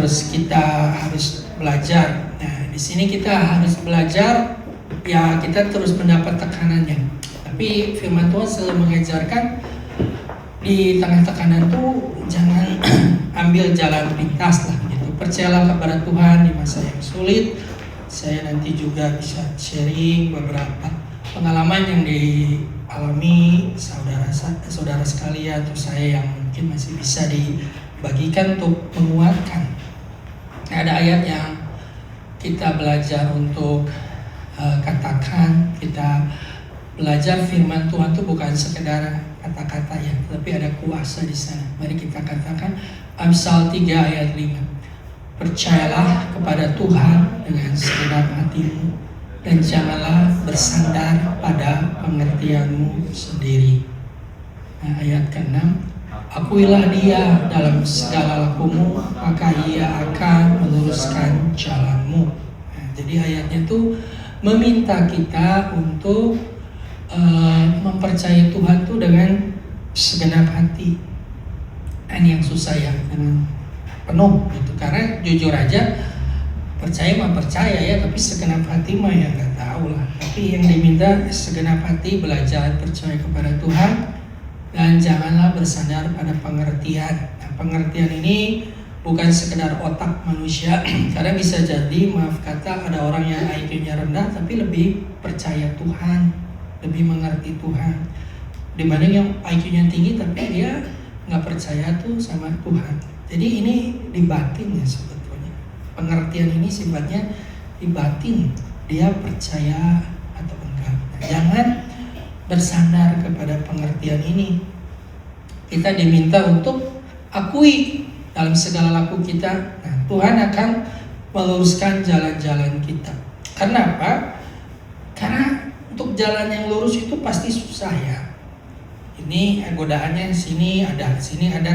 terus kita harus belajar. Nah, di sini kita harus belajar, ya kita terus mendapat tekanannya. Tapi firman Tuhan selalu mengajarkan di tengah tekanan tuh jangan ambil jalan pintas lah gitu. Percayalah kepada Tuhan di masa yang sulit. Saya nanti juga bisa sharing beberapa pengalaman yang dialami saudara sekalian atau saya yang mungkin masih bisa dibagikan untuk menguatkan. Ada ayat yang kita belajar untuk katakan, kita belajar firman Tuhan itu bukan sekedar kata-kata ya, tapi ada kuasa di sana. Mari kita katakan Amsal 3 ayat 5. Percayalah kepada Tuhan dengan segenap hatimu dan janganlah bersandar pada pengertianmu sendiri. Nah, ayat ke-6, akuilah Dia dalam segala lakumu, maka Ia akan meluruskan jalanmu. Nah, jadi ayatnya itu meminta kita untuk mempercayai Tuhan itu dengan segenap hati. Ini yang susah ya, dengan penuh gitu. Karena jujur aja percaya mah percaya ya, tapi segenap hati mah ya nggak tahu lah. Tapi yang diminta segenap hati, belajar percaya kepada Tuhan dan janganlah bersandar pada pengertian. Nah, pengertian ini bukan sekedar otak manusia, karena bisa jadi maaf kata ada orang yang IQ-nya rendah tapi lebih percaya Tuhan, lebih mengerti Tuhan, dibanding yang IQ-nya tinggi tapi dia nggak percaya tuh sama Tuhan. Jadi ini di batin ya sebetulnya. Pengertian ini sifatnya di batin, dia percaya atau enggak. Nah, jangan bersandar kepada pengertian ini. Kita diminta untuk akui dalam segala laku kita. Nah, Tuhan akan meluruskan jalan-jalan kita. Karena apa? Karena untuk jalan yang lurus itu pasti susah ya. Ini godaannya sini ada,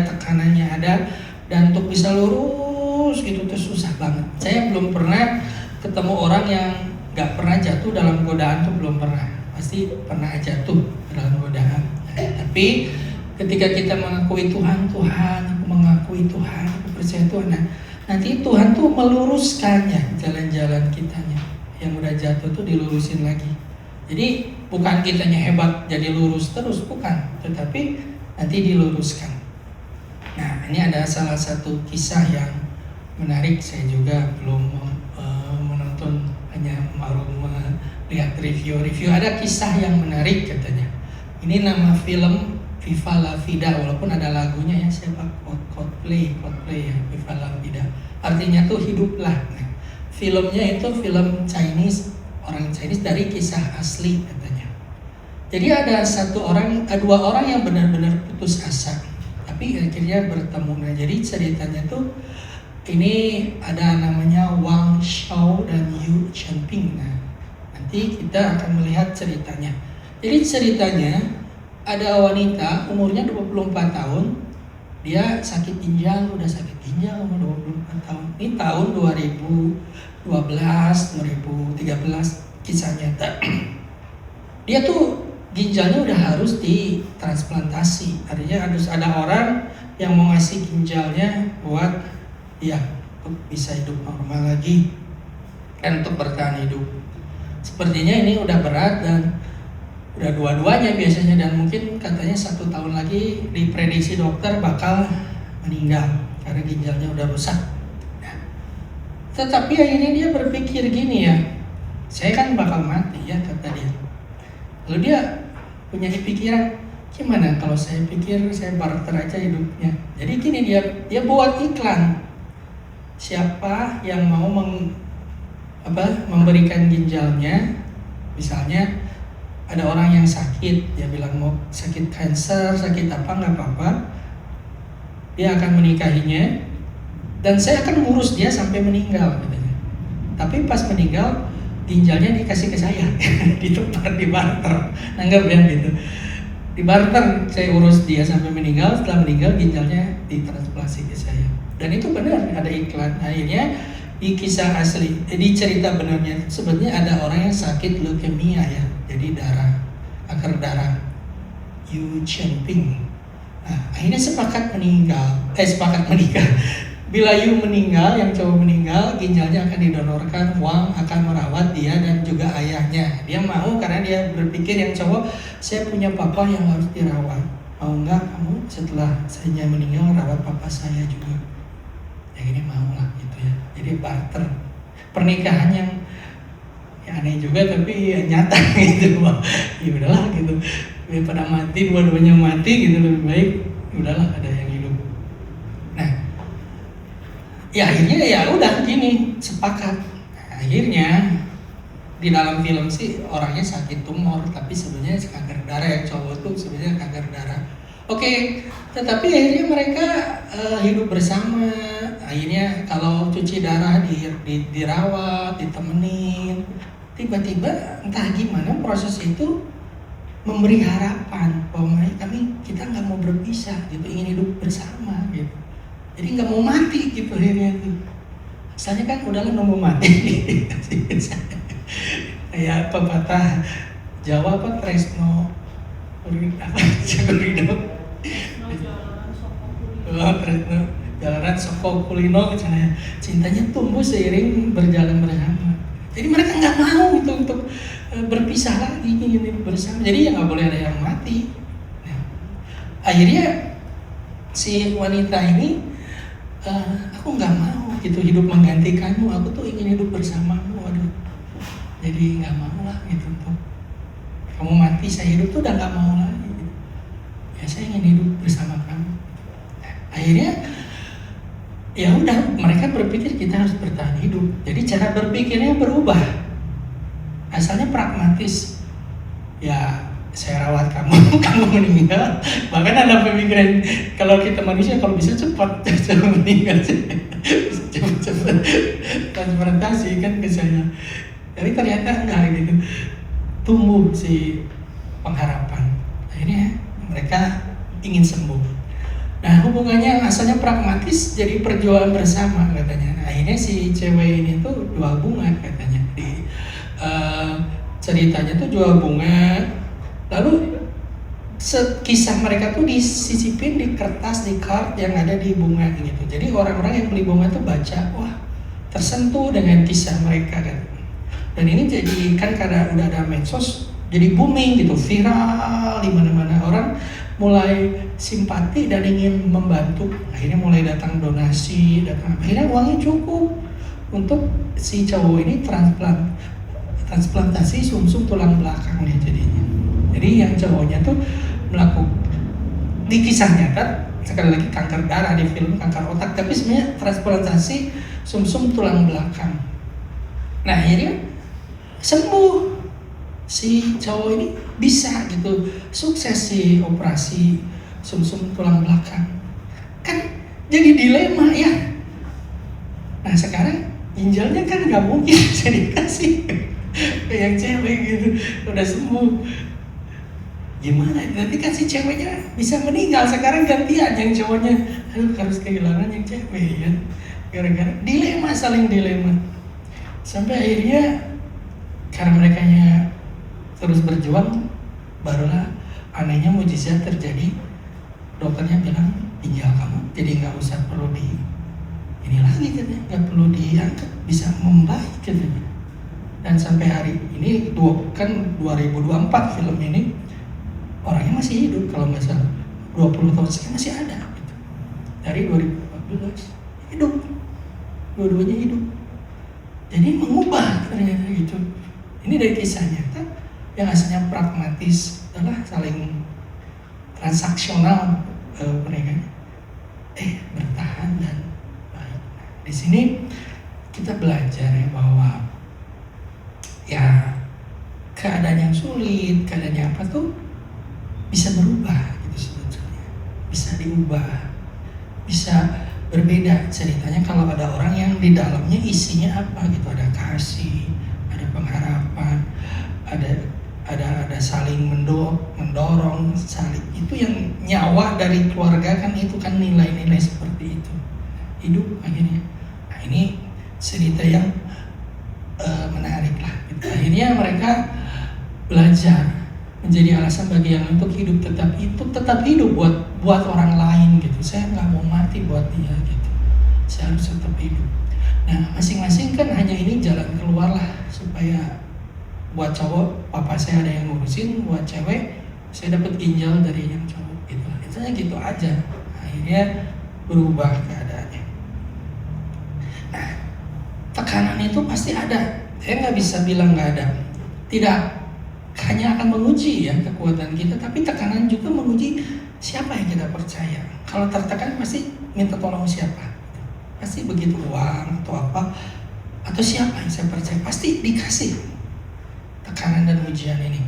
tekanannya ada, dan untuk bisa lurus gitu tuh susah banget. Saya belum pernah ketemu orang yang gak pernah jatuh dalam godaan tuh, belum pernah. Pasti pernah jatuh dalam godaan. Nah, tapi ketika kita mengakui Tuhan, aku mengakui Tuhan, aku percaya Tuhan, nah, nanti Tuhan tuh meluruskannya jalan-jalan kitanya. Yang udah jatuh tuh dilurusin lagi. Jadi bukan kitanya hebat jadi lurus terus, bukan, tetapi nanti diluruskan. Nah, ini ada salah satu kisah yang menarik. Saya juga belum menonton, hanya baru melihat review. Ada kisah yang menarik katanya. Ini nama film Viva La Vida, walaupun ada lagunya ya, siapa? Coldplay ya, Viva La Vida. Artinya tuh hiduplah. Nah, filmnya itu film Chinese, orang Chinese dari kisah asli katanya. Jadi ada dua orang yang benar-benar putus asa, tapi akhirnya bertemu. Nah, jadi ceritanya tuh ini ada namanya Wang Xiao dan Yu Chenping. Nah, nanti kita akan melihat ceritanya. Jadi ceritanya ada wanita umurnya 24 tahun, dia sakit ginjal, udah sakit ginjal umur 24 tahun. Ini tahun 2013 kisah nyata. Dia tuh ginjalnya udah harus ditransplantasi. Artinya harus ada orang yang mau ngasih ginjalnya buat ya untuk bisa hidup normal lagi dan untuk bertahan hidup. Sepertinya ini udah berat dan udah dua-duanya biasanya, dan mungkin katanya 1 tahun lagi diprediksi dokter bakal meninggal karena ginjalnya udah rusak. Nah, tetapi akhirnya dia berpikir gini ya, saya kan bakal mati ya kata dia. Lalu dia punya pikiran, gimana kalau saya pikir saya barter aja hidupnya. Jadi gini, dia buat iklan. Siapa yang mau memberikan ginjalnya, misalnya ada orang yang sakit, dia bilang mau sakit kanker, sakit apa, nggak apa-apa, dia akan menikahinya dan saya akan ngurus dia sampai meninggal katanya. Tapi pas meninggal ginjalnya dikasih ke saya, ditukar, dibarter, nanggap ya gitu. Dibarter, saya urus dia sampai meninggal, setelah meninggal ginjalnya ditransplantasi ke saya. Dan itu benar, ada iklan. Akhirnya di kisah asli, di cerita benarnya sebenarnya ada orang yang sakit leukemia ya, jadi kanker darah, Yu Chenping. Nah, akhirnya sepakat menikah. Bila you meninggal, yang cowok meninggal, ginjalnya akan didonorkan, uang akan merawat dia dan juga ayahnya. Dia mau karena dia berpikir yang cowok, saya punya papa yang harus dirawat. Mau nggak kamu setelah saya meninggal rawat papa saya juga? Yang ini mau lah gitu ya. Jadi barter. Pernikahan yang ya aneh juga tapi ya nyata gitu. Ya udahlah gitu. Daripada mati, dua-duanya mati gitu, lebih baik udahlah ada yang hidup. Nah, ya akhirnya ya udah gini sepakat. Akhirnya di dalam film sih orangnya sakit tumor tapi sebenarnya kanker darah, yang cowok tuh sebenarnya kanker darah. Oke, tetapi akhirnya mereka hidup bersama. Akhirnya kalau cuci darah dirawat, ditemenin. Tiba-tiba entah gimana proses itu memberi harapan bahwa kita nggak mau berpisah gitu, ingin hidup bersama gitu. Jadi nggak mau mati gitu akhirnya tuh. Misalnya kan udahlah nunggu mati. Kayak pepatah Jawa apa Tresno Jagorido. Tresno jalanan soko kulino misalnya. Cintanya tumbuh seiring berjalan bersama. Jadi mereka nggak mau itu untuk berpisah lagi, ingin hidup bersama. Jadi ya nggak boleh ada yang mati. Nah, akhirnya si wanita ini, aku nggak mau gitu hidup menggantikanmu. Aku tuh ingin hidup bersamamu. Waduh, jadi nggak mau lah gitu tuh. Kamu mati, saya hidup tuh udah nggak mau lagi. Gitu. Ya saya ingin hidup bersama kamu. Nah, akhirnya ya udah mereka berpikir kita harus bertahan hidup. Jadi cara berpikirnya berubah. Asalnya pragmatis, ya saya rawat kamu, kamu meninggal. Bahkan ada pemikiran kalau kita manusia kalau bisa cepat meninggal, cepat transplantasi kan ke saya. Tapi ternyata enggak gitu. Tumbuh si pengharapan. Akhirnya mereka ingin sembuh. Nah hubungannya asalnya pragmatis jadi perjuangan bersama katanya. Nah, akhirnya si cewek ini tuh jual bunga katanya. Ceritanya tuh jual bunga, lalu kisah mereka tuh disisipin di kertas, di card yang ada di bunga gitu. Jadi orang-orang yang beli bunga tuh baca, wah tersentuh dengan kisah mereka kan. Dan ini jadi kan karena udah ada medsos, jadi booming gitu, viral di mana-mana, orang mulai simpati dan ingin membantu. Akhirnya mulai datang donasi, akhirnya uangnya cukup untuk si cowok ini transplantasi sumsum tulang belakang nih jadinya. Jadi yang cowoknya tuh melakukan di kisah nyata, sekali lagi kanker darah di film kanker otak, tapi sebenarnya transplantasi sumsum tulang belakang. Nah akhirnya sembuh si cowok ini, bisa gitu, sukses si operasi sumsum tulang belakang. Kan jadi dilema ya. Nah sekarang ginjalnya kan nggak mungkin bisa dikasih ke yang cewek gitu, udah sembuh. Gimana? Nanti kan si ceweknya bisa meninggal, sekarang gantian yang cowoknya, aduh harus kehilangan yang cewek ya. Gara-gara dilema, saling dilema. Sampai akhirnya karena mereka terus berjuang, barulah anehnya mujizat terjadi. Dokternya bilang ginjal kamu jadi nggak usah perlu ini lagi katanya, nggak perlu diangkat, bisa membaik katanya. Dan sampai hari ini kan 2024 film ini orangnya masih hidup kalau nggak salah, 20 tahun sekian masih ada gitu. Dari 2014 hidup, dua-duanya hidup. Jadi mengubah ternyata gitu. Ini dari kisah nyata yang asalnya pragmatis, adalah saling transaksional mereka bertahan dan baik. Di sini kita belajar ya bahwa ya keadaan yang sulit, keadaan yang apa tuh bisa berubah gitu sebetulnya, bisa diubah, bisa berbeda ceritanya kalau ada orang yang di dalamnya isinya apa gitu, ada kasih, ada pengharapan, ada saling mendorong, saling, itu yang nyawa dari keluarga kan, itu kan nilai-nilai seperti itu hidup akhirnya. Nah ini cerita yang menarik lah gitu. Akhirnya mereka belajar menjadi alasan bagi yang untuk hidup, tetap hidup buat orang lain gitu. Saya nggak mau mati buat dia gitu. saya harus tetap hidup. Nah, masing-masing kan hanya ini jalan keluar lah, supaya buat cowok papa saya ada yang ngurusin, buat cewek saya dapat ginjal dari yang cowok gitu. Itu gitu aja. Akhirnya berubah keadaannya. Nah, tekanan itu pasti ada. Saya nggak bisa bilang nggak ada. Tidak hanya akan menguji ya kekuatan kita, tapi tekanan juga menguji siapa yang kita percaya. Kalau tertekan pasti minta tolong siapa. Pasti begitu, uang atau apa, atau siapa yang saya percaya, pasti dikasih tekanan dan ujian ini.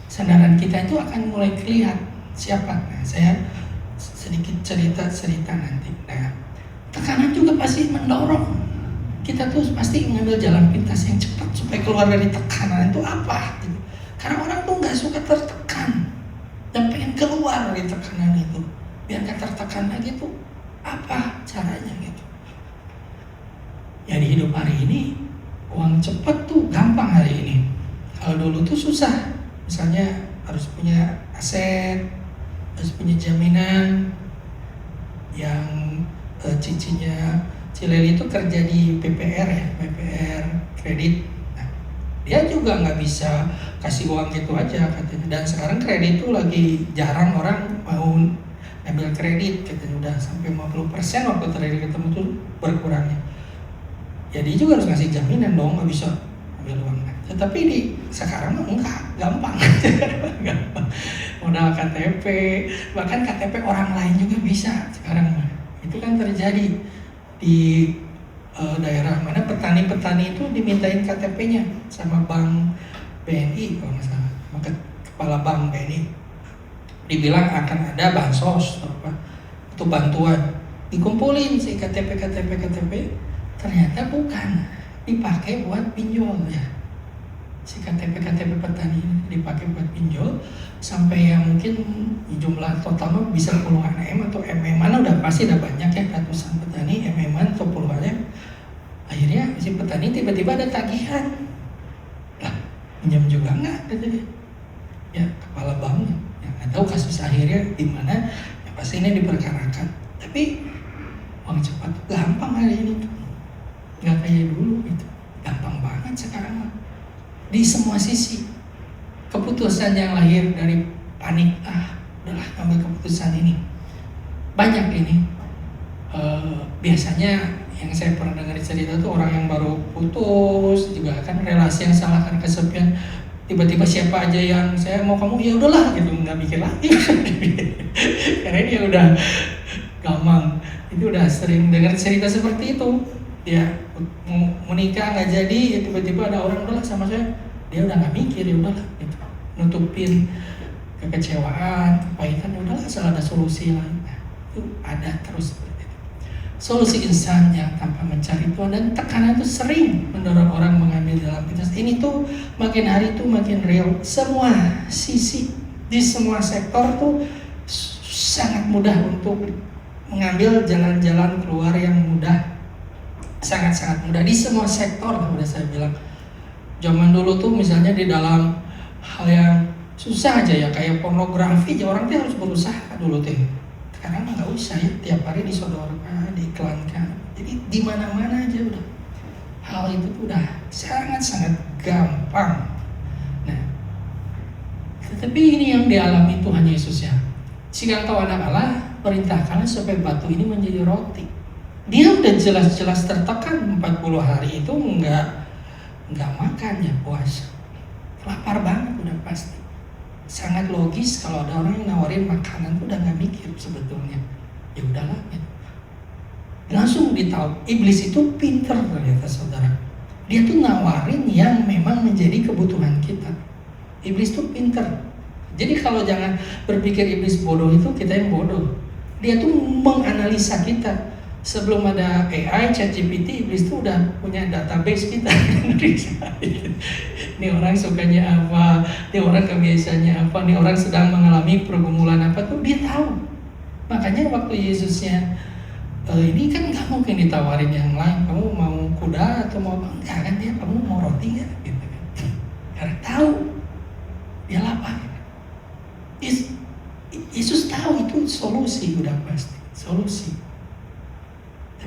Sandaran kita itu akan mulai kelihatan siapa. Nah, saya sedikit cerita nanti. Nah, tekanan juga pasti mendorong kita tuh pasti mengambil jalan pintas yang cepat supaya keluar dari tekanan itu apa gitu. Karena orang tuh nggak suka tertekan dan pengen keluar dari tekanan itu biar nggak tertekan lagi tuh. Apa caranya gitu ya? Di hidup hari ini uang cepat tuh gampang hari ini. Kalau dulu tuh susah, misalnya harus punya aset, harus punya jaminan. Yang cicinya Cileli itu kerja di PPR ya, PPR kredit. Nah, dia juga nggak bisa kasih uang gitu aja katanya. Dan sekarang kredit tuh lagi jarang orang mau ambil kredit, katanya udah sampai 50% waktu terakhir ketemu tuh berkurangnya. Ya dia juga harus ngasih jaminan dong, nggak bisa ambil uang. Tetapi di sekarang enggak, gampang. Gampang. Modal KTP, bahkan KTP orang lain juga bisa sekarang. Itu kan terjadi di daerah mana petani-petani itu dimintain KTP-nya sama bank BNI kalau nggak salah, maka kepala bank BNI dibilang akan ada bansos atau apa, itu bantuan, dikumpulin si KTP, ternyata bukan, dipakai buat pinjol ya. Si KTP petani ini dipakai buat pinjol sampai yang mungkin jumlah totalnya bisa puluhan M atau MM-an, udah pasti udah banyak ya, ratusan petani MM-an atau puluhan M. Akhirnya si petani tiba-tiba ada tagihan, lah pinjam juga enggak katanya ya, kepala banknya yang nggak tahu kasus akhirnya di mana ya, pasti ini diperkarakan. Tapi uang cepat gampang hari ini tuh, nggak kayak dulu gitu, gampang banget sekarang mah. Di semua sisi, keputusan yang lahir dari panik, udahlah ambil keputusan ini. Banyak ini, biasanya yang saya pernah dengar cerita tuh orang yang baru putus juga kan, relasi yang salah karena kesepian, tiba-tiba siapa aja yang saya mau kamu, ya udahlah gitu, nggak mikir lagi. Karena dia udah gampang, itu udah sering dengar cerita seperti itu. Ya mau nikah nggak jadi, ya tiba-tiba ada orang udahlah sama saya, dia udah nggak mikir, ya udahlah gitu, nutupin kekecewaan, kepahitan, ya udahlah asal ada solusi lain. Nah, itu ada terus seperti itu. Solusi instan yang tanpa mencari Tuhan, dan tekanan itu sering mendorong orang mengambil jalan pintas. Ini tuh makin hari tuh makin real. Semua sisi di semua sektor tuh sangat mudah untuk mengambil jalan-jalan keluar yang mudah. Sangat-sangat mudah di semua sektor. Udah saya bilang, zaman dulu tuh misalnya di dalam hal yang susah aja ya, kayak pornografi aja orang tuh harus berusaha dulu tuh. Sekarang nggak usah ya, tiap hari disodorkan, diiklankan, jadi di mana-mana aja udah. Hal itu tuh udah sangat-sangat gampang. Nah, tetapi ini yang dialami Tuhan Yesus ya. Jika engkau anak Allah, perintahkanlah supaya batu ini menjadi roti. Dia udah jelas-jelas tertekan 40 hari itu nggak makan ya, puasa, lapar banget udah pasti. Sangat logis kalau ada orang yang nawarin makanan tuh udah nggak mikir sebetulnya, ya udahlah gitu. Langsung ditahu. Iblis itu pinter ternyata saudara, dia tuh nawarin yang memang menjadi kebutuhan kita. Iblis tuh pinter. Jadi kalau jangan berpikir iblis bodoh, itu kita yang bodoh. Dia tuh menganalisa kita. Sebelum ada AI, ChatGPT, iblis tuh udah punya database kita. Ini orang sukanya apa, ini orang kebiasaannya apa, ini orang sedang mengalami pergumulan apa tuh dia tahu. Makanya waktu Yesusnya ini kan nggak mungkin ditawarin yang lain, kamu mau kuda atau mau apa, enggak kan, dia kamu mau roti nggak gitu kan. Karena tahu dia lapar. Yesus tahu itu solusi, udah pasti solusi.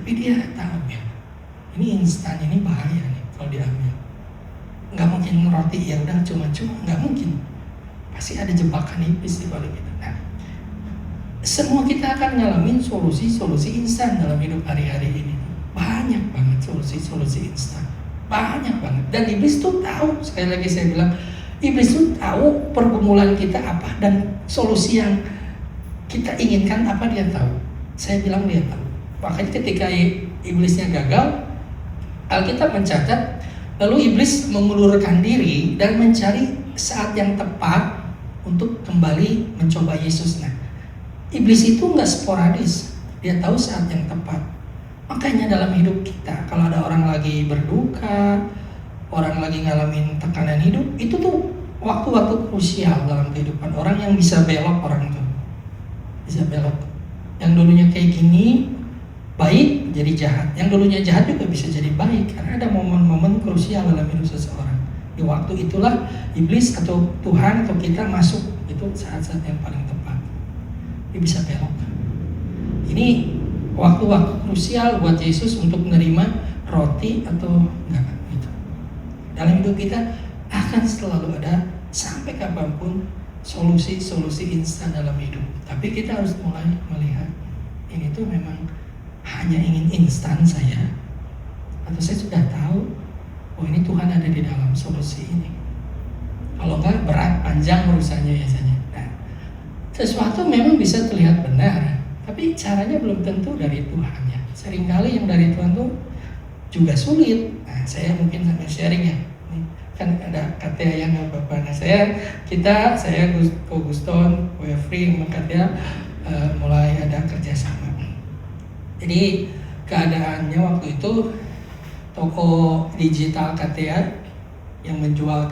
Tapi dia tahu ya, ini instan, ini bahaya nih kalau diambil. Nggak mungkin roti ya udah cuma-cuma, nggak mungkin. Pasti ada jebakan iblis di balik itu. Nah, semua kita akan ngalamin solusi-solusi instan dalam hidup hari-hari ini. Banyak banget solusi-solusi instan, banyak banget. Dan iblis tuh tahu, sekali lagi saya bilang, iblis tuh tahu pergumulan kita apa dan solusi yang kita inginkan apa, dia tahu. Saya bilang dia tahu. Makanya ketika iblisnya gagal, Alkitab mencatat, lalu iblis mengulurkan diri dan mencari saat yang tepat untuk kembali mencoba Yesus. Nah, iblis itu nggak sporadis, dia tahu saat yang tepat. Makanya dalam hidup kita, kalau ada orang lagi berduka, orang lagi ngalamin tekanan hidup, itu tuh waktu-waktu krusial dalam kehidupan orang yang bisa belok orang itu. Bisa belok. Yang dulunya kayak gini, baik jadi jahat. Yang dulunya jahat juga bisa jadi baik. Karena ada momen-momen krusial dalam hidup seseorang. Di waktu itulah iblis atau Tuhan atau kita masuk, itu saat-saat yang paling tepat. Dia bisa belok. Ini waktu-waktu krusial buat Yesus untuk menerima roti atau enggak gitu. Dalam hidup kita akan selalu ada sampai kapanpun solusi-solusi instan dalam hidup. Tapi kita harus mulai melihat ini tuh memang hanya ingin instan saya, atau saya sudah tahu oh ini Tuhan ada di dalam solusi ini. Kalau enggak berat, panjang urusannya biasanya. Nah, sesuatu memang bisa terlihat benar, tapi caranya belum tentu dari Tuhan ya. Seringkali yang dari Tuhan tuh juga sulit. Nah, saya mungkin sampai sharing ya. Kan ada Katia yang Bapak. Nah, saya Ko Guston, Ko Efri, sama Katia mulai ada kerjasama. Jadi keadaannya waktu itu toko digital Katia yang menjual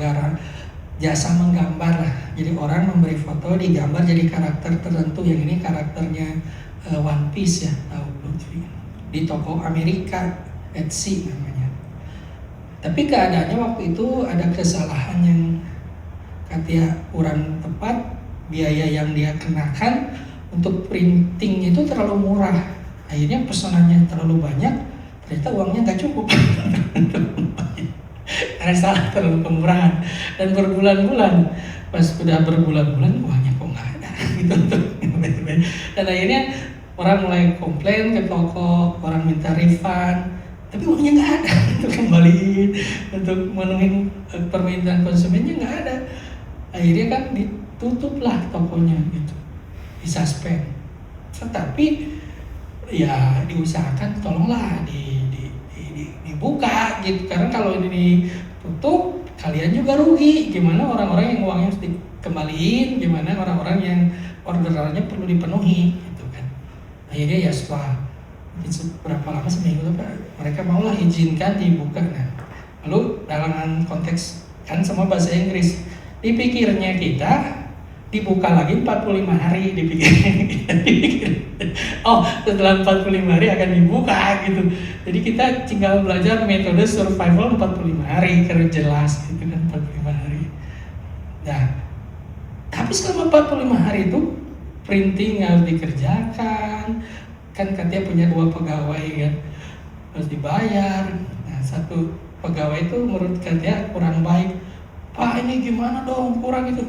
jasa menggambar lah. Jadi orang memberi foto, digambar jadi karakter tertentu. Yang ini karakternya One Piece ya, tahu belum? Di toko Amerika, Etsy namanya. Tapi keadaannya waktu itu ada kesalahan yang Katia kurang tepat, biaya yang dia kenakan untuk printing itu terlalu murah. Akhirnya pesanannya terlalu banyak, ternyata uangnya nggak cukup. Karena salah, terlalu kemurahan. Dan berbulan-bulan, pas sudah berbulan-bulan uangnya kok nggak ada gitu. Dan akhirnya orang mulai komplain ke toko, orang minta refund. Tapi uangnya nggak ada untuk kembaliin, untuk memenuhi permintaan konsumennya nggak ada. Akhirnya kan ditutuplah tokonya gitu, disuspend. Tetapi ya diusahakan tolonglah dibuka gitu, karena kalau ini ditutup kalian juga rugi. Gimana orang-orang yang uangnya harus dikembaliin, gimana orang-orang yang orderannya perlu dipenuhi gitu kan. Akhirnya ya setelah berapa lama, seminggu mereka maulah izinkan dibuka. Nah, lalu dalam konteks kan semua bahasa Inggris, dipikirnya kita dibuka lagi 45 hari, dipikir oh setelah 45 hari akan dibuka gitu. Jadi kita tinggal belajar metode survival 45 hari karena jelas gitu kan, 45 hari. Nah, tapi selama 45 hari itu printing harus dikerjakan. Kan Katia punya 2 pegawai kan, harus dibayar. Nah, satu pegawai itu menurut Katia kurang baik. Pak ini gimana dong, kurang itu.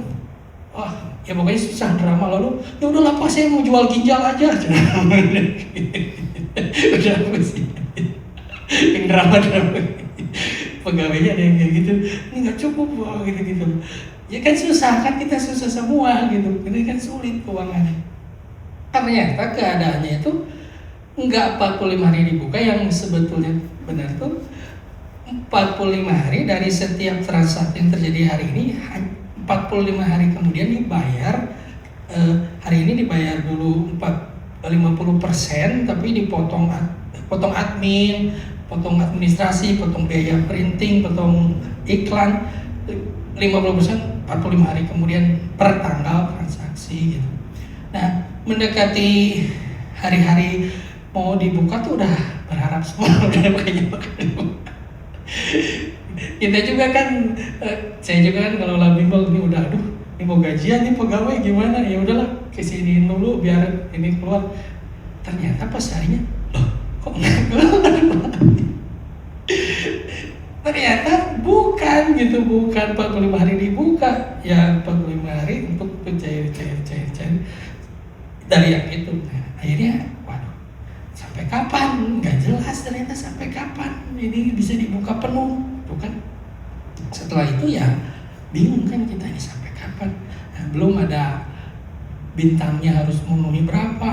Wah, ya pokoknya susah drama. Lalu ya udahlah Pak, saya mau jual ginjal aja. Udah sih. Yang drama pegawainya ada yang kayak gitu. Ini nggak cukup Pak, gitu. Ya kan susah, kan kita susah semua gitu. Ini kan sulit keuangannya. Ternyata keadaannya itu enggak 45 hari dibuka, yang sebetulnya benar tuh 45 hari dari setiap transaksi yang terjadi hari ini. 45 hari kemudian dibayar. Hari ini dibayar dulu 50%, tapi dipotong admin, potong administrasi, potong biaya printing, potong iklan. 50% 45 hari kemudian per tanggal transaksi gitu. Nah, mendekati hari-hari mau dibuka tuh udah berharap semua udah makanya kita juga kan, saya juga kan kalau lah bimbel ini udah aduh ini mau gajian nih pegawai gimana, ya udahlah kesiniin dulu biar ini keluar. Ternyata pas harinya loh kok nggak keluar. Ternyata bukan gitu, bukan 45 hari dibuka, ya 45 hari untuk cair dari yang itu. Nah, akhirnya waduh, sampai kapan? Nggak jelas ternyata sampai kapan ini bisa dibuka penuh, bukan? Setelah itu ya bingung kan kita ini sampai kapan. Nah, belum ada bintangnya harus memenuhi berapa,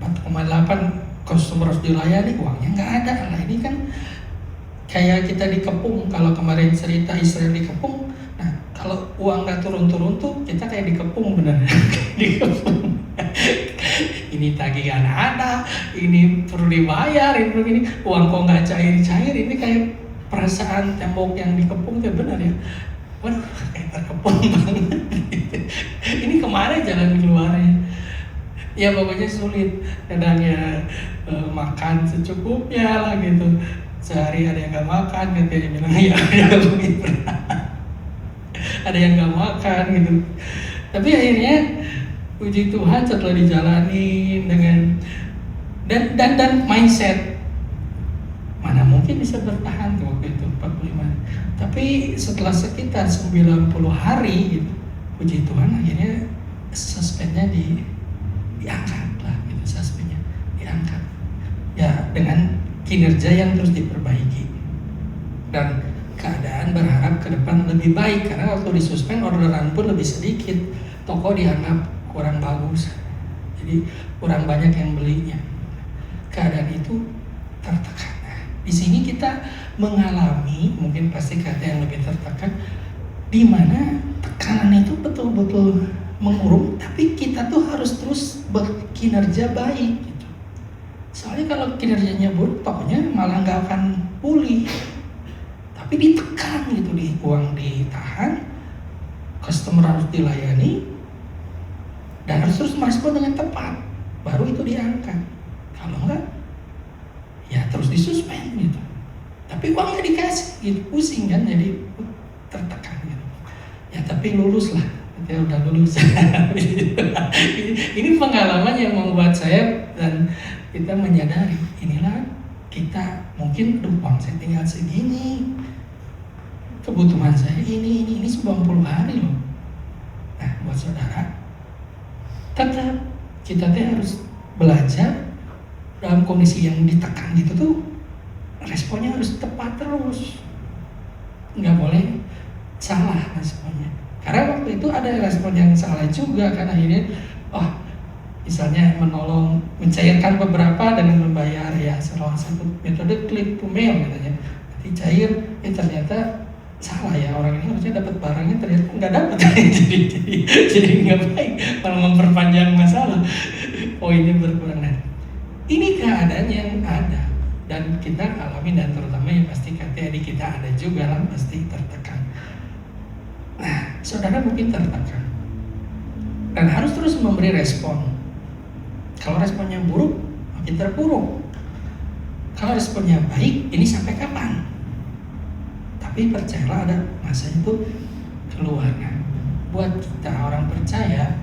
4,8 customer harus dilayani, uangnya nggak ada. Nah ini kan kayak kita dikepung, kalau kemarin cerita Israel dikepung, nah kalau uang nggak turun-turun tuh kita kayak dikepung bener. Dikepung. Ini tagihan ada, ini perlu dibayar, ini perlu ini, uang kok nggak cair-cair, ini kayak perasaan tembok yang dikepung tuh bener ya. Waduh, kayak terkepung banget. Ini kemana jalan keluarnya? Ya pokoknya sulit. Kadang ya makan secukupnya lah gitu. Sehari ada yang nggak makan, gitu dia bilang ya ada begitu. Ada yang nggak makan gitu. Tapi akhirnya puji Tuhan setelah dijalani dengan dan mindset, mana mungkin bisa bertahan tuh waktu itu 45. Tapi setelah sekitar 90 hari gitu, puji Tuhan akhirnya suspendnya diangkat lah gitu, suspendnya diangkat. Ya dengan kinerja yang terus diperbaiki. Dan keadaan berharap ke depan lebih baik karena waktu disuspend orderan pun lebih sedikit. Toko dianggap kurang bagus. Jadi kurang banyak yang belinya. Keadaan itu tertekan. Di sini kita mengalami, mungkin pasti kata yang lebih tertekan, di mana tekanan itu betul-betul mengurung, tapi kita tuh harus terus berkinerja baik gitu. Soalnya kalau kinerjanya buruk, tokonya malah nggak akan pulih. Tapi ditekan gitu, uang ditahan, customer harus dilayani, dan harus terus merespon dengan tepat, baru itu diangkat. Kalau enggak, ya terus disuspend gitu. Tapi uangnya dikasih gitu, pusing kan, jadi tertekan gitu. Ya tapi lulus lah, ya udah lulus. Ini pengalaman yang membuat saya dan kita menyadari, inilah kita mungkin uang saya tinggal segini, kebutuhan saya ini 90 hari loh. Nah buat saudara, tetap kita harus belajar dalam kondisi yang ditekan gitu tuh, responnya harus tepat terus, nggak boleh salah responnya. Karena waktu itu ada respon yang salah juga kan, akhirnya misalnya menolong mencairkan beberapa dengan membayar ya salah satu metode click to mail katanya, nanti cair, ternyata salah ya, orang ini harusnya dapat barangnya ternyata nggak dapat. jadi nggak baik, malah memperpanjang masalah. Ini berkurang. Ini keadaan yang ada dan kita alami, dan terutama yang pasti KTD kita ada juga lah, pasti tertekan. Nah, saudara mungkin tertekan dan harus terus memberi respon. Kalau responnya buruk, makin terpuruk. Kalau responnya baik, ini sampai kapan? Tapi percayalah ada masa itu keluar. Buat kita orang percaya,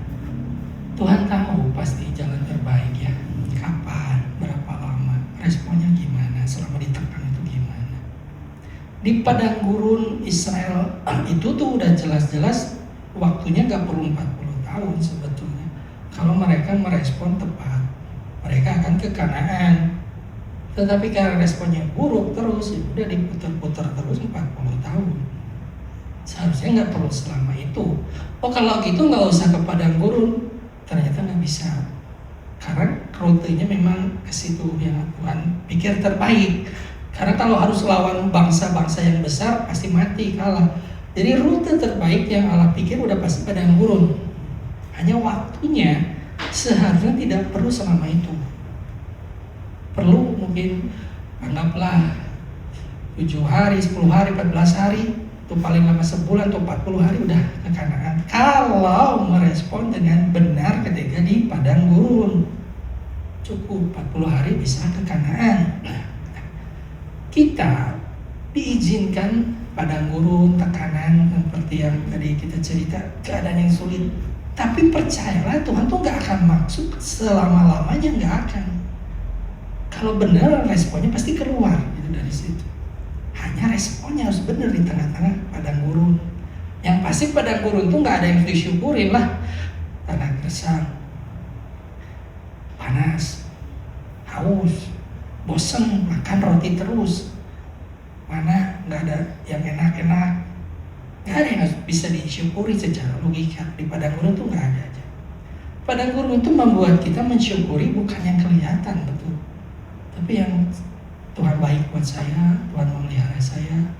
Tuhan tahu pasti jalan terbaik ya. Kapan, berapa lama, responnya gimana, selama ditekan itu gimana. Di padang gurun Israel itu tuh udah jelas-jelas waktunya gak perlu 40 tahun sebetulnya. Kalau mereka merespon tepat, mereka akan ke Kanaan. Tetapi karena responnya buruk terus, ya udah diputar-putar terus 40 tahun. Seharusnya gak perlu selama itu. Kalau gitu gak usah ke padang gurun. Ternyata gak bisa. Karena rutenya memang ke situ yang Tuhan pikir terbaik. Karena kalau harus lawan bangsa-bangsa yang besar pasti mati, kalah. Jadi rute terbaik yang Allah pikir udah pasti padang gurun. Hanya waktunya seharusnya tidak perlu selama itu. Perlu mungkin anggaplah 7 hari, 10 hari, 14 hari, itu paling lama sebulan atau 40 hari udah ke Kanaan. Kalau merespon dengan benar ketika di padang gurun, cukup 40 hari bisa ke Kanaan. Kita diizinkan padang gurun, tekanan seperti yang tadi kita cerita, keadaan yang sulit. Tapi percayalah Tuhan tuh gak akan maksud selama-lamanya, gak akan. Kalau benar responnya pasti keluar gitu dari situ. Hanya responnya harus benar di tengah-tengah padang gurun. Yang pasti padang gurun tuh nggak ada yang disyukurin lah. Tanah gersang, panas, haus, bosen makan roti terus. Mana nggak ada yang enak-enak. Nggak ada yang bisa disyukuri secara logika. Di padang gurun tuh nggak ada aja. Padang gurun itu membuat kita mensyukuri bukan yang kelihatan betul, tapi yang Tuhan baik buat saya, Tuhan memelihara saya,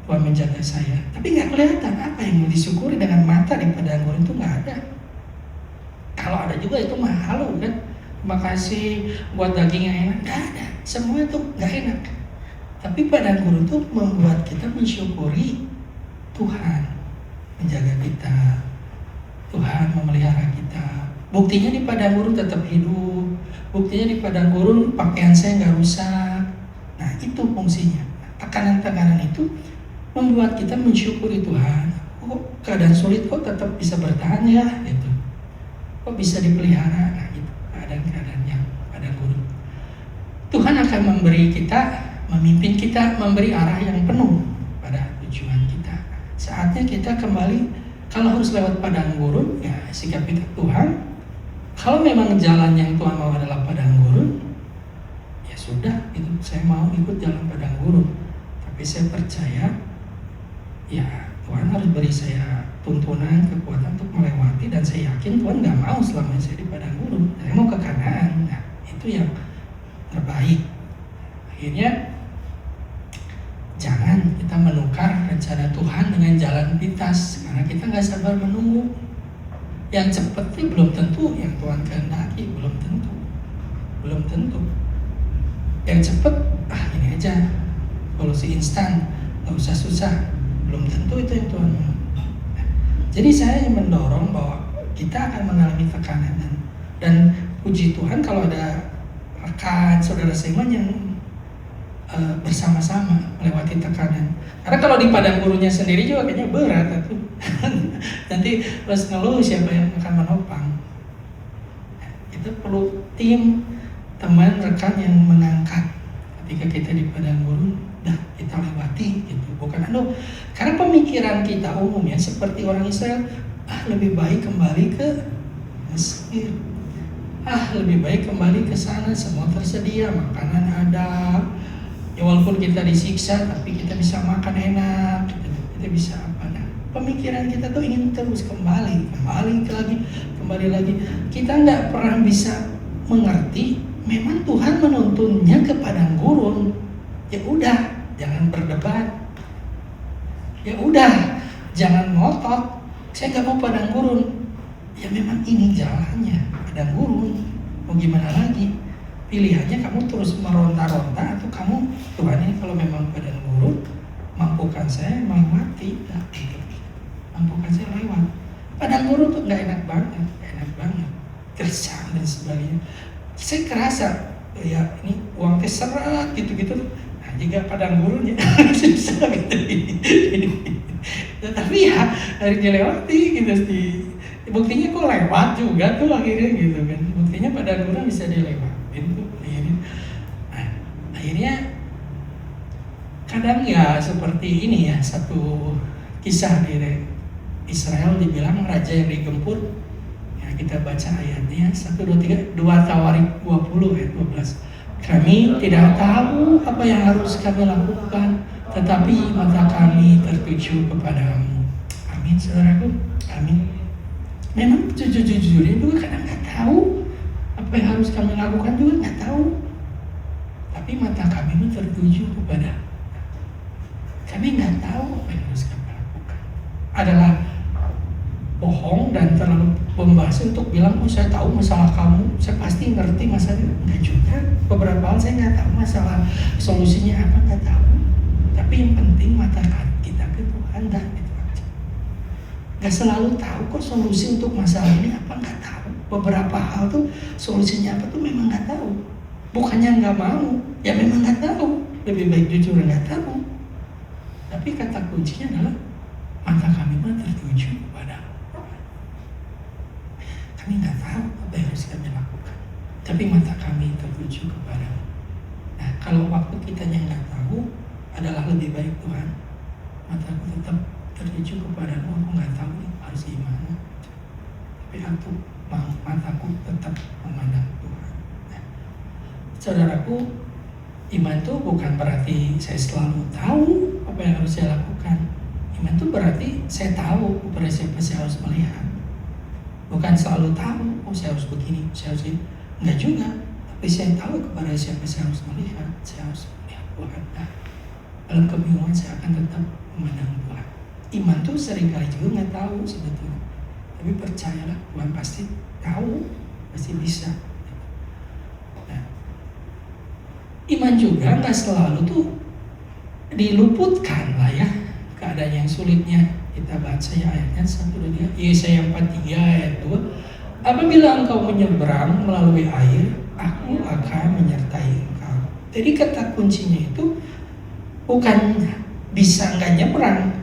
Tuhan menjaga saya. Tapi nggak kelihatan apa yang mau disyukuri dengan mata di padang gurun itu nggak ada. Kalau ada juga itu mah halu kan. Terima kasih buat daging yang enak, nggak ada. Semua itu nggak enak. Tapi padang gurun itu membuat kita mensyukuri Tuhan menjaga kita, Tuhan memelihara kita. Buktinya di padang gurun tetap hidup. Buktinya di padang gurun pakaian saya nggak rusak. Nah itu fungsinya. Tekanan-tekanan itu membuat kita mensyukuri Tuhan. Kok keadaan sulit kok tetap bisa bertahan ya gitu. Kok bisa dipelihara. Nah itu keadaan-keadaan yang padang gurun. Tuhan akan memberi kita, memimpin kita, memberi arah yang penuh pada tujuan kita. Saatnya kita kembali. Kalau harus lewat padang gurun, ya sikap kita Tuhan. Kalau memang jalan yang Tuhan mau adalah padang gurun, ya sudah, itu saya mau ikut jalan padang gurun. Tapi saya percaya, ya Tuhan harus beri saya tuntunan, kekuatan untuk melewati. Dan saya yakin Tuhan gak mau selama saya di padang gurun. Saya mau ke Kanaan. Nah, itu yang terbaik. Akhirnya, jangan kita menukar rencana Tuhan dengan jalan pintas, karena kita gak sabar menunggu. Yang cepat sih belum tentu yang Tuhan kehendaki, belum tentu. Yang cepat, ini aja, solusi instan, gak usah susah, belum tentu itu yang Tuhan mau. Jadi saya mendorong bahwa kita akan mengalami tekanan, dan puji Tuhan kalau ada rekan, saudara seiman yang bersama-sama melewati tekanan. Karena kalau di padang gurunnya sendiri juga kayaknya berat itu. Nanti terus ngeluh siapa yang akan menopang. Itu perlu tim, teman, rekan yang mengangkat ketika kita di padang gurun. Dah kita lewati gitu. Bukan karena pemikiran kita umumnya seperti orang Israel, lebih baik kembali ke Mesir. Lebih baik kembali ke sana, semua tersedia, makanan ada. Ya walaupun kita disiksa, tapi kita bisa makan enak, kita bisa apa? Nah, pemikiran kita tuh ingin terus kembali lagi. Kita nggak pernah bisa mengerti. Memang Tuhan menuntunnya ke padang gurun. Ya udah, jangan berdebat. Ya udah, jangan ngotot. Saya nggak mau padang gurun. Ya memang ini jalannya, padang gurun. Mau gimana lagi? Pilihannya kamu terus meronta-ronta atau kamu, Tuhan ini kalau memang padang gurun, mampukan saya melewati, mampukan saya lewat. Padang gurun tuh nggak enak banget, gersang dan sebagainya. Saya kerasa, ya ini uang teh seret gitu-gitu. Nah jika padang gurun ya susah gitu. Tapi ya harus dilewati gitu sih. Buktinya kok lewat juga tuh akhirnya gitu kan. Buktinya padang gurun bisa dilewati. Akhirnya kadang ya seperti ini ya, satu kisah di Israel dibilang raja yang digempur. Ya kita baca ayatnya 1, 2, 3, 2 Tawarik 20 ayat 12. Kami tidak tahu apa yang harus kami lakukan, tetapi mata kami tertuju kepadamu. Amin saudaraku, amin. Memang jujur-jujurnya juga kadang nggak tahu apa yang harus kami lakukan, juga nggak tahu. Tapi mata kami tertuju kepada. Kami nggak tahu apa yang harus kami lakukan. Adalah bohong dan terlalu bombastis untuk bilang, oh saya tahu masalah kamu, saya pasti ngerti masalahnya. Enggak juga. Beberapa hal saya nggak tahu masalah solusinya apa, nggak tahu. Tapi yang penting mata kita ke Tuhan dah itu aja. Nggak selalu tahu kok solusi untuk masalah ini apa, nggak tahu. Beberapa hal tuh solusinya apa tuh memang nggak tahu. Bukannya nggak mau, ya memang nggak tahu. Lebih baik jujur nggak tahu. Tapi kata kuncinya adalah mata kami tertuju kepada Tuhan. Kami nggak tahu apa yang harus kami lakukan, tapi mata kami tertuju kepada. kalau waktu kitanya nggak tahu adalah lebih baik Tuhan, mataku tetap tertuju kepadamu, aku nggak tahu nih harus gimana, tapi aku mau mataku tetap memandang Tuhan. Nah, saudaraku, iman itu bukan berarti saya selalu tahu apa yang harus saya lakukan. Iman itu berarti saya tahu kepada siapa saya harus melihat. Bukan selalu tahu, oh saya harus begini, saya harus ini. Enggak juga. Tapi saya tahu kepada siapa saya harus melihat. Saya harus melihat Tuhan. Nah, dalam kebingungan saya akan tetap memandang Tuhan. Iman tuh seringkali juga nggak tahu sebetulnya. Tapi percayalah, Tuhan pasti tahu, pasti bisa. Nah, iman juga nggak selalu tuh diluputkan lah ya keadaan yang sulitnya. Kita baca ya ayatnya 1-2, Yesaya 43 ayat 2. Apabila engkau menyeberang melalui air, aku akan menyertai engkau. Jadi kata kuncinya itu bukan bisa nggak nyebrang,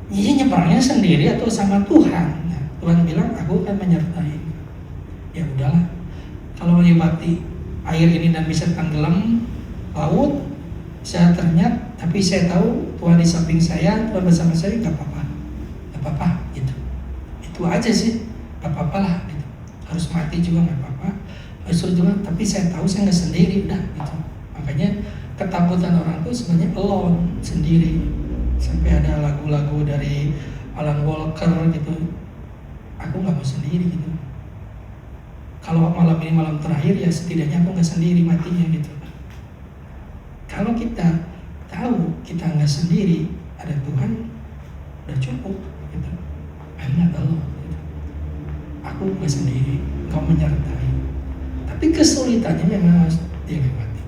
iya nyebrangnya sendiri atau sama Tuhan. Nah, Tuhan bilang aku akan menyertai. Ya udahlah, kalau melewati air ini dan bisa tenggelam laut, saya ternyata, tapi saya tahu Tuhan di samping saya, Tuhan bersama saya, nggak apa-apa, gitu. Itu aja sih, nggak apa-apa lah, gitu. Harus mati juga nggak apa-apa, harus juga, tapi saya tahu saya nggak sendiri, udah, gitu. Makanya ketakutan orang itu sebenarnya alone, sendiri. Sampai ada lagu-lagu dari Alan Walker gitu, aku nggak mau sendiri gitu. Kalau malam ini malam terakhir ya setidaknya aku nggak sendiri matinya gitu. Kalau kita tahu kita nggak sendiri, ada Tuhan, udah cukup gitu. I'm not alone gitu. Aku nggak sendiri, Engkau menyertai. Tapi kesulitannya memang harus dilewati.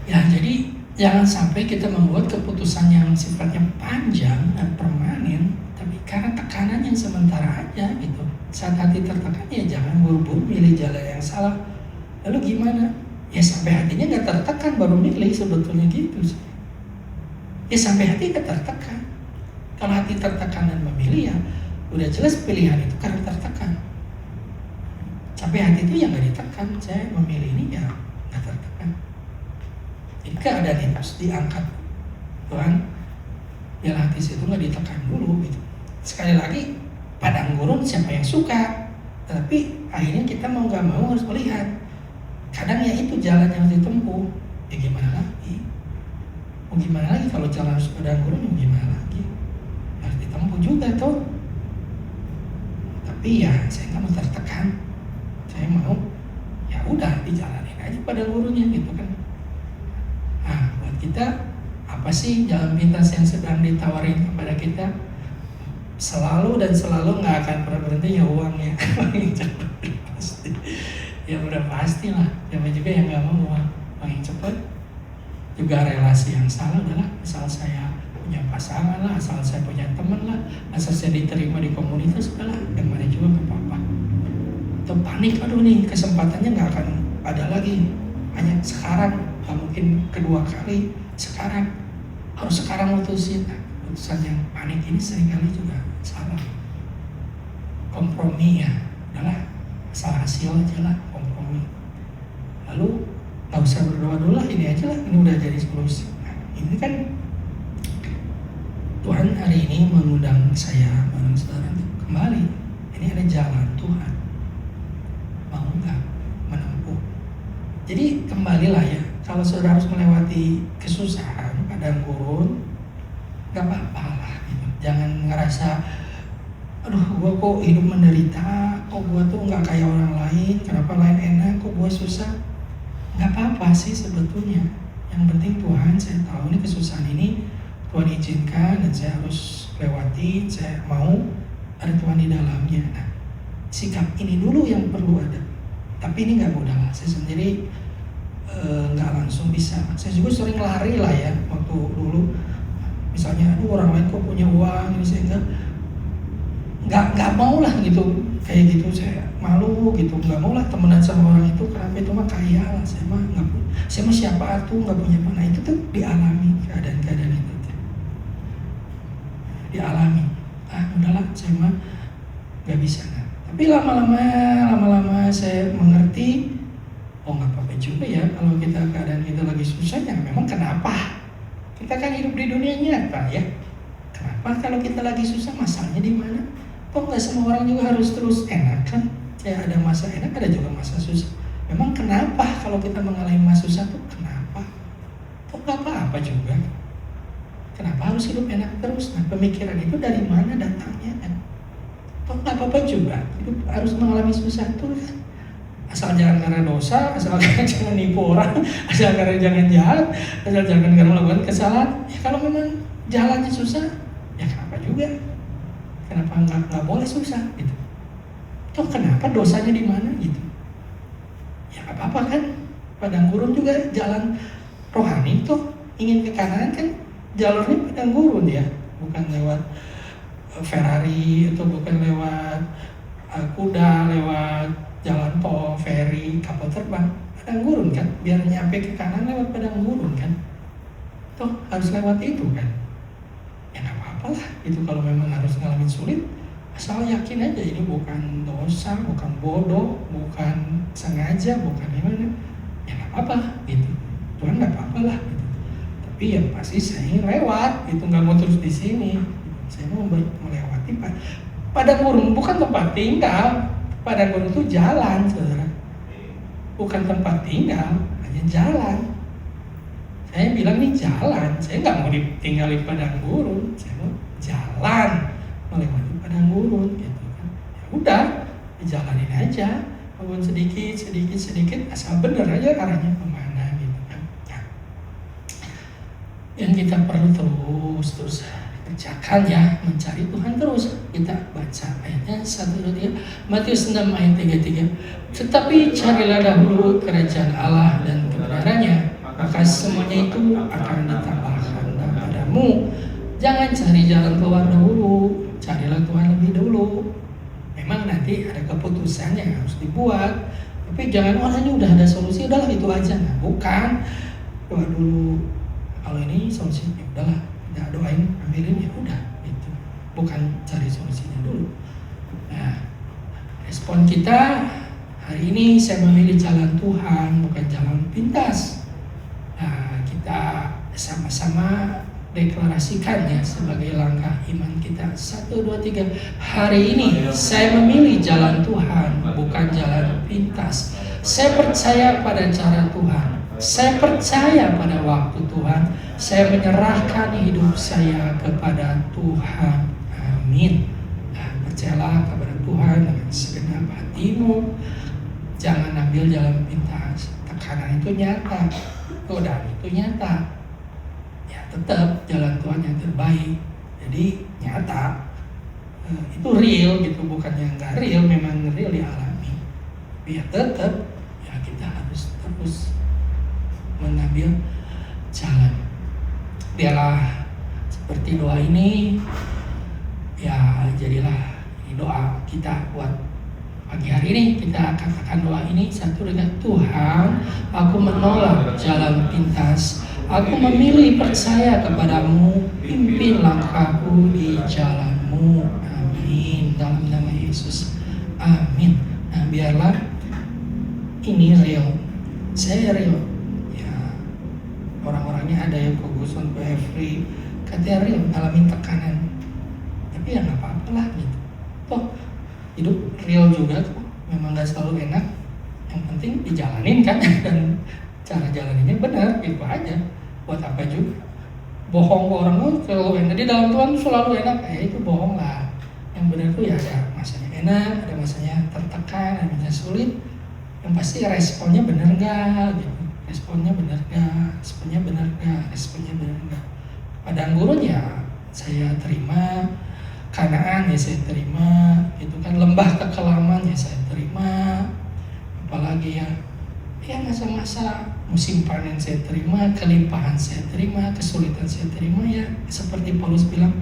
Ya jadi jangan sampai kita membuat keputusan yang sifatnya panjang dan permanen, tapi karena tekanan yang sementara aja gitu. Saat hati tertekan ya jangan buru-buru milih jalan yang salah. Lalu gimana? Ya sampai hatinya nggak tertekan baru milih, sebetulnya gitu sih. Ya sampai hati nggak tertekan. Kalau hati tertekan dan memilih ya udah jelas pilihan itu karena tertekan. Sampai hati itu yang nggak ditekan, saya memilih ini ya nggak tertekan. Jadi keadaan itu harus diangkat. Tuhan, biar hati itu nggak ditekan dulu gitu. Sekali lagi padang gurun siapa yang suka, tapi akhirnya kita mau nggak mau harus melihat. Kadang ya itu jalan yang harus ditempuh. Ya gimana lagi? Mau gimana lagi kalau jalan harus padang gurun? Ya gimana lagi? Harus ditempuh juga tuh. Tapi ya saya nggak mau tertekan. Saya mau ya udah dijalanin aja padang gurunnya gitu kan. Nah, buat kita apa sih jalan pintas yang sedang ditawarin kepada kita? Selalu dan selalu nggak akan pernah berhenti ya uangnya. Pasti. Ya udah pasti lah, siapa juga yang nggak mau uang paling cepat. Juga relasi yang salah adalah asal saya punya pasangan lah, asal saya punya teman lah, asal saya diterima di komunitas udahlah, yang mana juga nggak apa-apa. Atau panik, aduh nih kesempatannya nggak akan ada lagi, hanya sekarang, nggak mungkin kedua kali, sekarang harus sekarang mutusin. Nah, putusan yang panik ini seringkali juga salah. Kompromi ya, udahlah asal hasil aja lah, kompromi. Lalu nggak usah berdoa dulu lah, ini aja lah, ini udah jadi solusi. Nah, ini kan Tuhan hari ini mengundang saya, mengundang saudara untuk kembali. Ini ada jalan Tuhan, mau nggak menempuh. Jadi kembalilah ya, kalau saudara harus melewati kesusahan, padang gurun, nggak apa-apa lah gitu. Jangan ngerasa aduh gua kok hidup menderita, kok gua tuh nggak kayak orang lain, kenapa lain enak, kok gua susah. Nggak apa-apa sih sebetulnya, yang penting Tuhan, saya tahu ini kesusahan ini Tuhan izinkan dan saya harus lewati, saya mau ada Tuhan di dalamnya. Nah, sikap ini dulu yang perlu ada, tapi ini nggak mudah lah, saya sendiri nggak langsung bisa. Saya juga sering lari lah ya waktu dulu, misalnya aduh orang lain kok punya uang, ini saya nggak mau lah gitu, kayak gitu saya malu gitu, nggak mau lah temenan sama orang itu, kenapa itu mah kaya lah, saya mah nggak, saya mah siapa tuh nggak punya apa. Nah itu tuh dialami keadaan-keadaan itu tuh. Dialami, udahlah saya mah nggak bisa. Nah, tapi lama-lama saya mengerti, oh nggak apa-apa juga ya kalau keadaan kita lagi susah ya memang kenapa? Kita kan hidup di dunia nyata ya. Kenapa kalau kita lagi susah masalahnya di mana? Toh nggak semua orang juga harus terus enak kan? Ya ada masa enak, ada juga masa susah. Memang kenapa kalau kita mengalami masa susah tuh kenapa? Toh nggak apa-apa juga. Kenapa harus hidup enak terus? Nah pemikiran itu dari mana datangnya kan? Toh nggak apa-apa juga. Hidup harus mengalami susah tuh kan? Asal jangan karena dosa, asal jangan nipu orang, asal karena jangan jahat, asal jangan karena melakukan kesalahan. Ya kalau memang jalannya susah, ya kenapa juga? Kenapa nggak boleh susah gitu? Toh kenapa dosanya di mana gitu? Ya nggak apa-apa kan? Padang gurun juga jalan rohani tuh ingin ke kanan kan jalurnya padang gurun ya, bukan lewat Ferrari atau bukan lewat kuda, lewat jalan tol, ferry, kapal terbang, padang gurun kan, biar nyampe ke kanan lewat padang gurun kan, toh harus lewat itu kan, ya nggak apa-apa lah, itu kalau memang harus ngalamin sulit, asal yakin aja ini bukan dosa, bukan bodoh, bukan sengaja, bukan gimana, ya nggak apa-apa, gitu, Tuhan nggak apa-apa lah, gitu. Tapi yang pasti saya lewat, itu nggak mau terus di sini, saya mau melewati padang gurun, bukan tempat tinggal. Padang gurun itu jalan, saudara. Bukan tempat tinggal, hanya jalan. Saya bilang ini jalan, saya nggak mau ditinggal di padang gurun, saya mau jalan melewati padang gurun, gitu kan. Ya udah, dijalanin aja, walaupun sedikit, asal bener aja arahnya kemana, gitu kan. Nah, yang kita perlu terus kerjakan ya, mencari Tuhan terus. Kita baca ayatnya 1-2-3, Matius 6 ayat 33. Tetapi carilah dahulu kerajaan Allah dan kebenarannya, maka semuanya itu akan ditambahkan kepadamu. Jangan cari jalan keluar dahulu, carilah Tuhan lebih dulu. Memang nanti ada keputusan yang harus dibuat, tapi jangan ini udah ada solusi, udahlah itu aja. Nah, bukan doa dulu, kalau ini solusinya udahlah, kita doain, ambilin ya udah gitu. Bukan cari solusinya dulu. Nah, respon kita hari ini, saya memilih jalan Tuhan, bukan jalan pintas. Nah, kita sama-sama deklarasikannya sebagai langkah iman kita. 1, 2, 3. Hari ini saya memilih jalan Tuhan, bukan jalan pintas. Saya percaya pada cara Tuhan. Saya percaya pada waktu Tuhan. Saya menyerahkan hidup saya kepada Tuhan. Amin. Nah, percayalah kepada Tuhan dengan segenap hatimu. Jangan ambil jalan pintas. Tekanan itu nyata, godaan itu nyata. Ya tetap jalan Tuhan yang terbaik. Jadi nyata, itu real gitu, bukan yang nggak real, memang real dialami. Tapi ya tetap, ya kita harus terus mengambil jalan. Biarlah seperti doa ini, ya jadilah ini doa kita buat pagi hari ini. Kita katakan doa ini satu dengan Tuhan, aku menolak jalan pintas, aku memilih percaya kepadamu, pimpin langkahku di jalanmu. Amin, dalam nama Yesus, amin. Nah biarlah ini real, saya real. Orang-orangnya ada yang kegugusan PFRI, katanya real, ngalamin tekanan. Tapi ya nggak apa-apa lah gitu. Toh hidup real juga kok, memang nggak selalu enak. Yang penting dijalanin kan, dan cara jalaninnya benar, gitu aja. Buat apa juga? Bohong ke orang tuh kalau enak di dalam Tuhan tuh selalu enak, itu bohong lah. Yang benar tuh ya ada masanya enak, ada masanya tertekan, ada masanya sulit. Yang pasti responnya benar nggak gitu. Responnya benar nggak, responnya benar nggak. Padang gurun ya saya terima, Kanaan ya saya terima, itu kan lembah kekelaman ya saya terima, apalagi ya masa-masa musim panen saya terima, kelimpahan saya terima, kesulitan saya terima. Ya seperti Paulus bilang,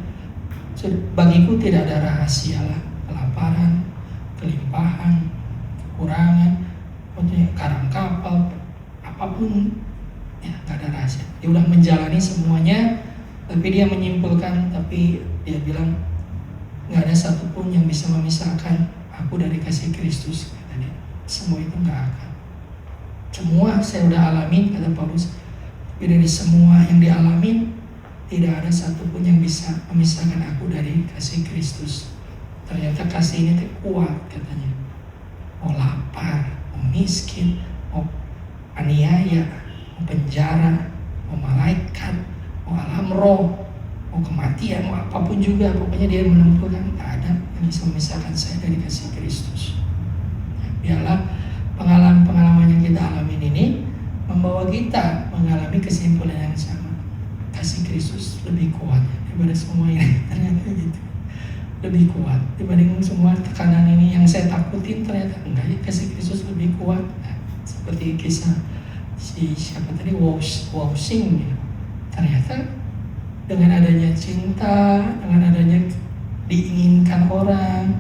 bagiku tidak ada rahasia lah, kelaparan, kelimpahan, kekurangan, karang kapal, apapun ya nggak ada rahasia. Dia udah menjalani semuanya, tapi dia menyimpulkan, tapi dia bilang nggak ada satupun yang bisa memisahkan aku dari kasih Kristus. Semua itu nggak akan. Semua saya udah alamin, kata Paulus. Tapi dari semua yang dialami, tidak ada satupun yang bisa memisahkan aku dari kasih Kristus. Ternyata kasih ini kuat katanya. Mau lapar, mau miskin, mau aniaya, mau penjara, mau malaikat, mau alam roh, mau kematian, mau apapun juga. Pokoknya dia menentukan tak ada yang bisa memisahkan saya dari kasih Kristus. Biarlah pengalaman-pengalaman yang kita alami ini membawa kita mengalami kesimpulan yang sama. Kasih Kristus lebih kuat daripada semua ini. Ternyata gitu. Lebih kuat dibanding semua tekanan ini yang saya takutin. Ternyata enggak ya, kasih Kristus lebih kuat. Nah, seperti kisah si siapa tadi, Wowsing ya. Ternyata dengan adanya cinta, dengan adanya diinginkan orang,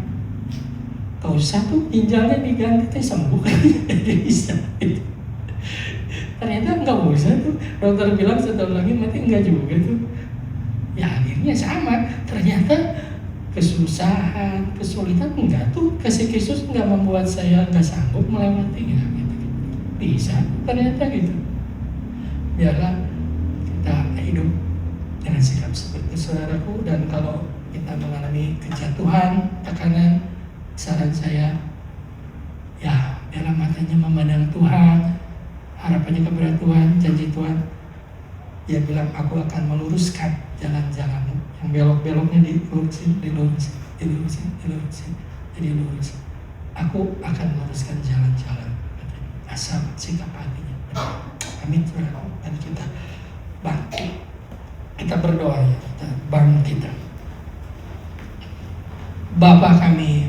gak usah tuh ginjalnya diganti, sembuh kan jadi bisa gitu. Ternyata nggak usah tuh, dokter bilang setahun lagi mati, enggak juga tuh. Ya akhirnya sama, ternyata kesusahan, kesulitan enggak tuh, kasih Kristus enggak membuat saya enggak sanggup melewatinya gitu. Bisa ternyata gitu. Biarlah kita hidup dengan sikap seperti saudaraku, dan kalau kita mengalami kejatuhan, tekanan, saran saya ya biarlah matanya memandang Tuhan, harapannya kepada Tuhan, janji Tuhan. Dia bilang, aku akan meluruskan jalan-jalanmu, yang belok-beloknya dilurusin, jadi lurus. Aku akan meluruskan jalan-jalan. Asal sikap hatinya. Amin, saudara. Dan kita bangkit, kita berdoa ya, kita bangkit. Bapa kami